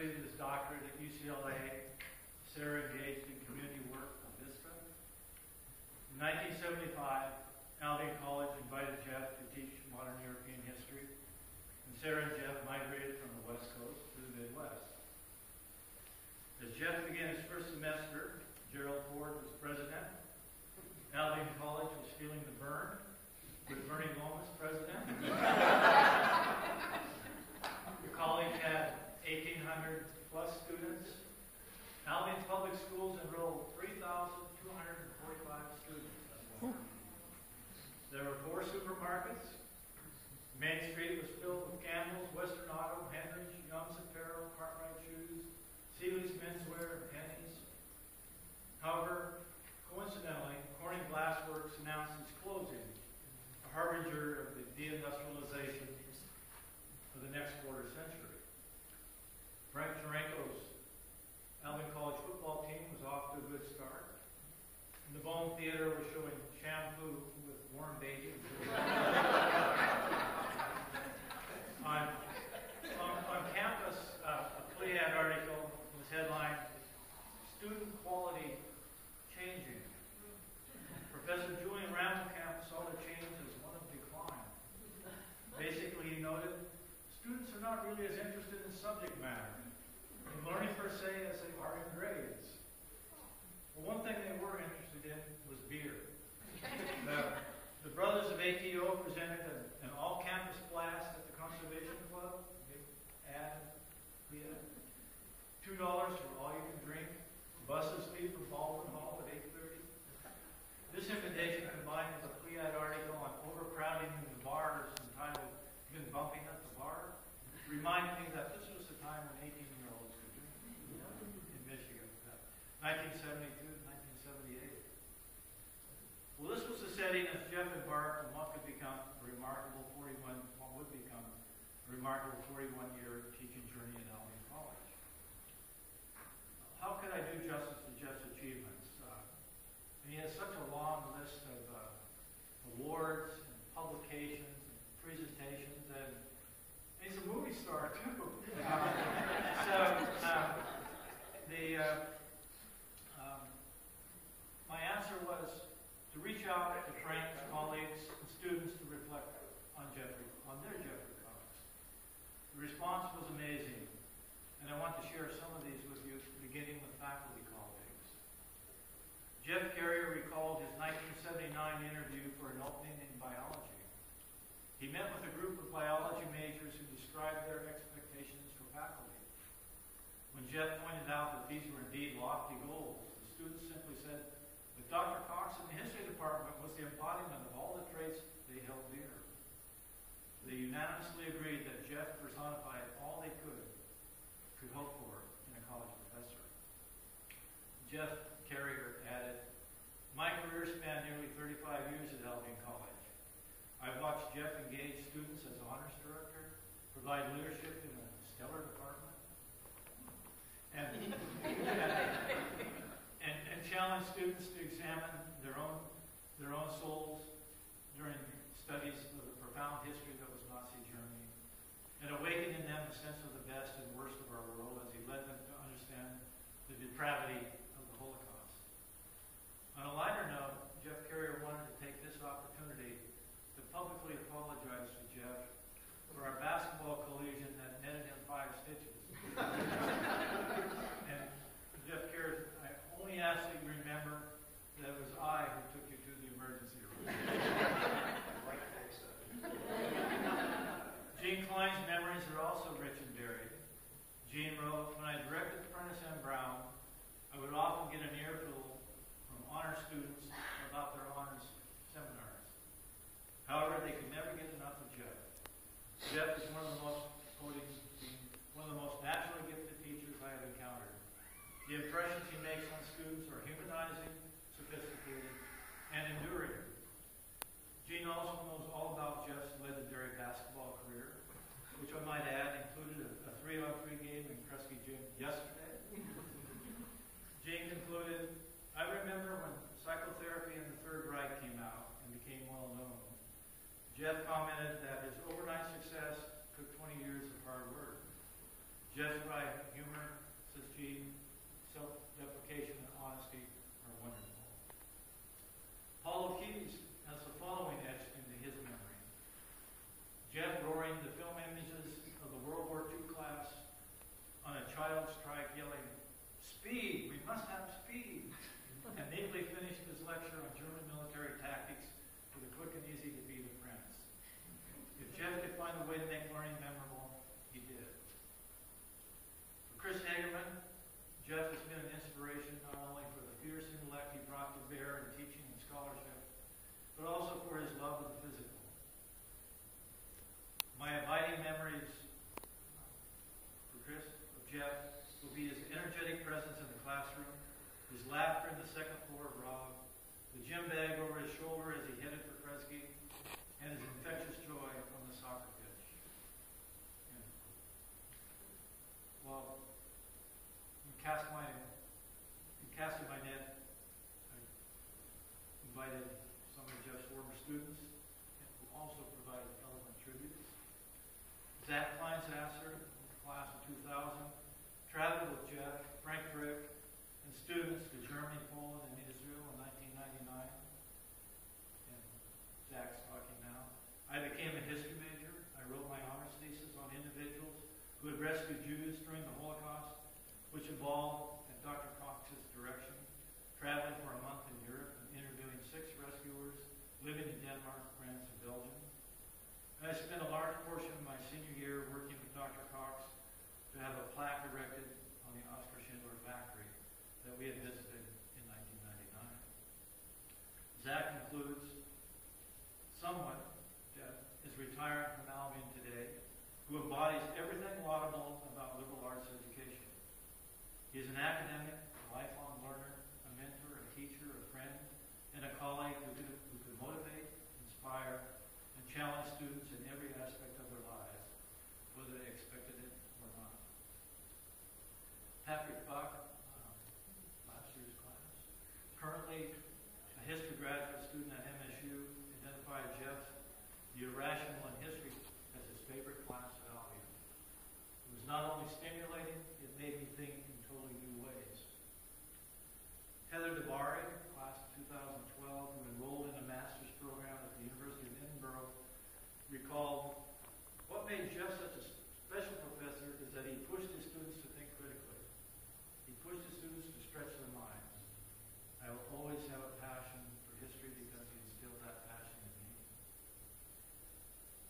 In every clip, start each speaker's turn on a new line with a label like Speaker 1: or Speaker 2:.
Speaker 1: completed his doctorate at UCLA. Sarah engaged in community work on Vista. In 1975, Albion College invited Geoff to teach modern European history, and Sarah and Geoff migrated from the West Coast to the Midwest. As Geoff began his first semester, Gerald Ford was president. Albion College was feeling the burn, with Bernie Lomas president. The college had 1,800 plus students. Albion's public schools enrolled 3,245 students. There were 4 supermarkets. Main Street was filled with Campbell's, Western Auto, Henry's, Young's Apparel, Cartwright Shoes, Sealy's Menswear, and Penny's. However, coincidentally, Corning Glass Works announced its closing, a harbinger of the deindustrialization of the next quarter century. Frank Tarenko's Albion College football team was off to a good start. And the Bone Theater was showing shampoo with warm baby. on campus, a Pleiad article was headlined, "Student Quality Changing." Professor Julian Ramblecamp saw the change as one of decline. Basically, he noted, students are not really as interested in subject matter, in learning per se, as they are in grades. Well, one thing they were interested in was beer. The brothers of ATO presented an all-campus blast at the Conservation Club. $2 for all you can drink. Buses leave from Baldwin Hall at 8:30. This invitation, combined with a Pleiad article on overcrowding in the bars entitled "Been Bumping at the Bar," remind me that this was the time when 18-year-olds could drink in Michigan, 1972 to 1978. Well, this was the setting as Geoff embarked on what would become a remarkable 41-year teaching journey at Albion College. How could I do justice to Geoff's achievements? And he has such a long list of awards and publications and presentations, and he's a movie star too. My answer was to reach out to friends, colleagues, and students to reflect on their Jeffrey Cox. The response was amazing, and I want to share some of these with you, beginning with faculty colleagues. Geoff Carrier recalled his 1979 interview for an opening in biology. He met with a group of biology majors who described their expectations for faculty. When Geoff pointed out that these were indeed lofty goals, the students simply said that Dr. Cox in the history department was the embodiment of all the traits they held dear. They unanimously agreed that Geoff personified all they could hope for in a college professor. Geoff Carrier added, "My career spanned nearly 35 years at Albion College. I've watched Geoff engage students as honors director, provide leadership in a stellar department, and challenge students to examine their own souls during studies of the profound history that was Nazi Germany, and awaken in them a sense of the best and worst of our world as he led them to understand the depravity of the Holocaust." On a lighter note, Geoff Carrier wanted to take this opportunity to publicly apologize to Geoff for our basketball collision that netted him 5 stitches. And Geoff Carrier, I only ask that you remember that it was I who took you to the emergency room. Gene Klein's memories are also rich and varied. Gene wrote, "When I directed Prentice M. Brown, I would often get an earful from honor students about their honors seminars. However, they could never get enough of Geoff. Geoff is one of the most naturally gifted teachers I have encountered. The impressions he makes on students are humanizing, sophisticated, and enduring." Gene also knows all about Geoff's legendary basketball career, which I might add included a 3-on-3 game in Kresge Gym yesterday. Gene concluded, "I remember when Psychotherapy in the Third Reich came out and became well known. Geoff commented that his overnight success took 20 years of hard work. Geoff's dry humor way to make learning memorable, he did. For Chris Hagerman, Geoff has been an inspiration not only for the fierce intellect he brought to bear in teaching and scholarship, but also for his love of the physical. My abiding memories for Chris, of Geoff, will be his energetic presence in the classroom, his laughter in the second floor of Rob, the gym bag over his shoulder as he headed for Kresge, and his infectious joy on the soccer pitch. And, well, in casting my net, I invited some of Geoff's former students, who also provided eloquent tributes. Zach Kleinsasser, class of 2000, traveled with Geoff, Frank Frick, and students to Germany, Poland, and Israel in 1999. And Zach's talking now. I became a history major. I wrote my honors thesis on individuals who had rescued Jews during the Holocaust, which involved, at Dr. Cox's direction, traveling for a month in Europe and interviewing 6 rescuers living in Denmark, France, and Belgium. And I spent a large portion of my senior year working with Dr. Cox to have a plaque erected on the Oskar Schindler factory that we had visited in 1999. Zach includes someone that is retiring from Albion today who embodies everything laudable about liberal arts education. He is an academic, a lifelong learner, a mentor, a teacher, a friend, and a colleague who could motivate, inspire, and challenge students in every aspect of their lives, whether they expected it or not. Patrick Buck, last year's class, currently a history graduate student at MSU, identified Geoff, the irrational in history, as his favorite class at Albion. It was not only stimulating, it made me think in totally new ways. Heather DeBari, class of 2012, who enrolled in a master's program at the University of Edinburgh, recalled, what made Geoff such a special professor is that he pushed his students to think critically. He pushed his students to stretch their minds. I will always have a passion for history because he instilled that passion in me.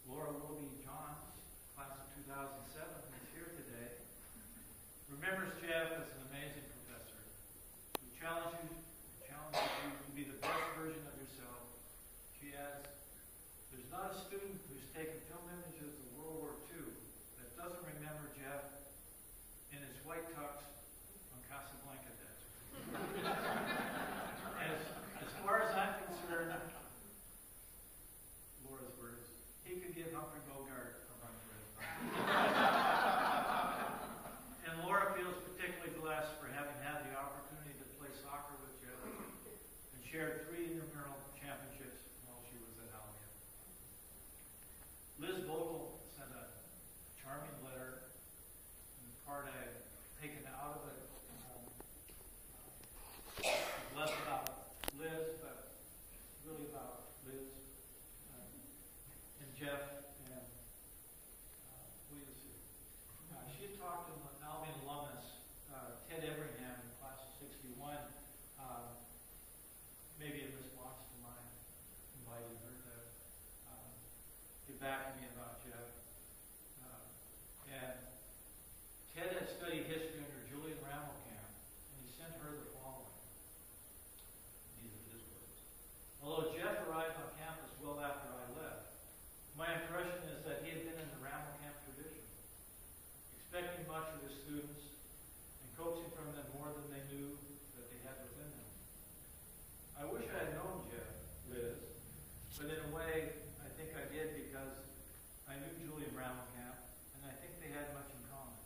Speaker 1: Laura Wilby Johns, class of 2007, is here today, remembers Geoff as an amazing professor who challenges you to be the best version of yourself. She adds, there's not a student who's taken film images of World War II that doesn't remember Geoff in his white tux on Casablanca desk. As far as I'm concerned, Laura's words, he could give Humphrey Bogart a run for his money. And Laura feels particularly blessed for having had the opportunity to play soccer with Geoff and shared 3 intramural championships while she was at Albion. Liz Vogel sent a charming letter, and the part I had taken out of it less about Liz, but really about Liz and Geoff and she had talked to an Albion alumnus, Ted Everingham, in class of 61, maybe in response to my inviting her to get back to me about Geoff. And Ted had studied history under Julian Ramelkamp, and he sent her the following. These are his words. Although Geoff arrived on campus well after I left, my impression is that he had been in the Ramelkamp tradition, expecting much of his students and coaxing from them more than they knew that they had within them. I wish I had known Geoff, Liz, but in a way, I think I did because I knew Julian Ramelkamp, and I think they had much in common.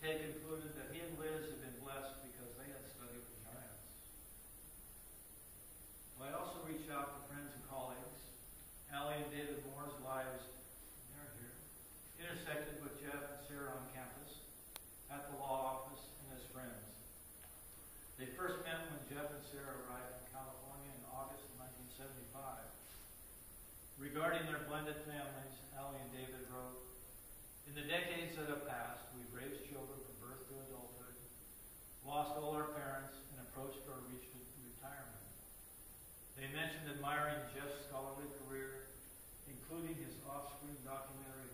Speaker 1: Ted concluded that he and Liz had been blessed because they had studied with giants. Well, I also reached out to friends and colleagues. Allie and David Moore's lives, they're here, intersected with Geoff and Sarah on campus, at the law office, and as friends. They first met when Geoff and Sarah arrived in California in August of 1975. Regarding their blended families, Allie and David wrote, in the decades that have passed, we've raised children from birth to adulthood, lost all our parents, and approached or reached retirement. They mentioned admiring Geoff's scholarly career, including his off-screen documentary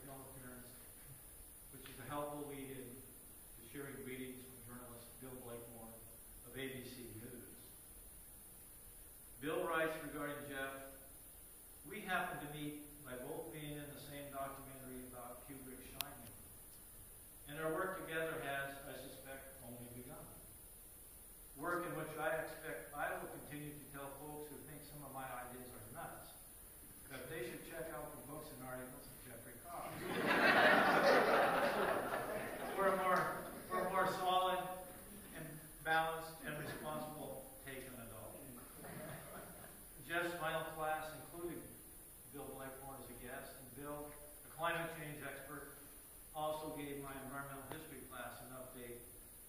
Speaker 1: helpful lead-in to sharing greetings from journalist Bill Blakemore of ABC News. Bill writes regarding Geoff, "We happened to meet by both being in the same documentary about Kubrick's Shining, and our work together has, I suspect, only begun. Work in which I expect I will continue to tell folks who think some of my ideas are nuts that they should check out the books and articles of Jeffrey Cox. We're a more solid and balanced and responsible take on it all." Geoff's final class included Bill Blakemore as a guest, and Bill, a climate change expert, also gave my environmental history class an update,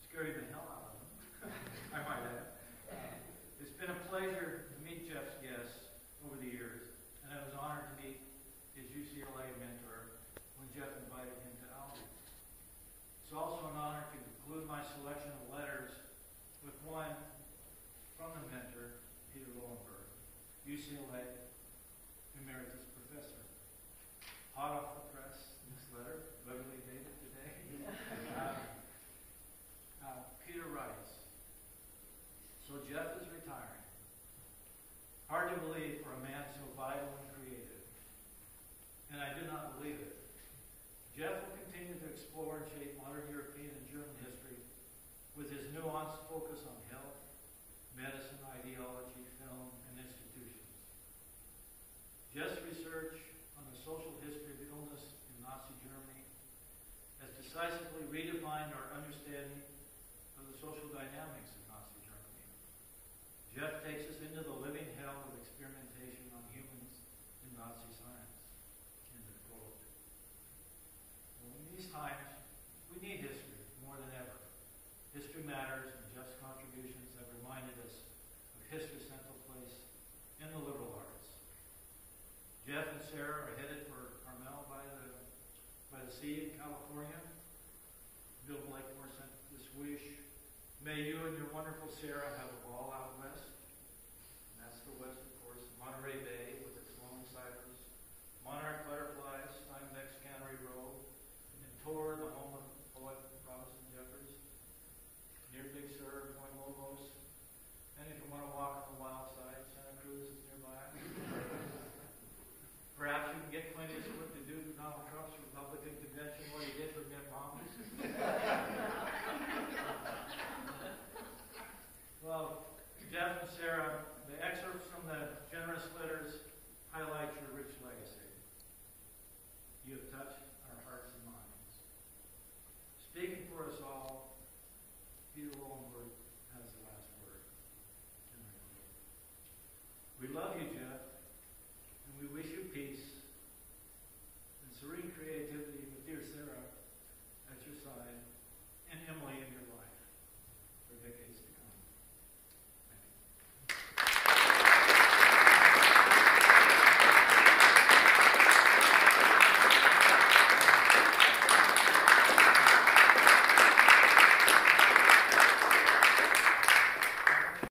Speaker 1: scaring the hell out of them, I might add. It's been a pleasure to meet Geoff's guests over the years, and I was honored to meet his UCLA mentor when Geoff invited him to Albion. It's also an honor to conclude my selection of letters with one from the mentor, Peter Lowenberg, UCLA Emeritus Professor. Hot off the press, this letter, literally dated today. Peter writes, "So Geoff is retiring. Hard to believe for a man so vital and creative. And I do not believe it. Geoff will continue to explore and shape modern European and German history with his nuanced focus on health, medicine, ideology, film, and institutions. Geoff's research on the social history of illness in Nazi Germany has decisively redefined our understanding of the social dynamics of Nazi Germany. Geoff takes us into the living hell of experimentation on humans in Nazi science." End of quote. Well, in these times, we need history more than ever. History matters, and Geoff's contributions have reminded us of history's central place in the liberal arts. Geoff and Sarah are headed for Carmel by the sea in California. Bill Blakemore sent this wish: "May you and your wonderful Sarah have a ball out west." And that's the west, of course. Monterey Bay with its lone cypress, monarch butterflies, Steinbeck's Cannery Row, and tour the home of poet Robinson Jeffers, near Big Sur, Point Lobos. And if you want to walk on the wild side, Santa Cruz is nearby. Perhaps you can get Clint Eastwood to do Donald Trump's Republican convention what he did for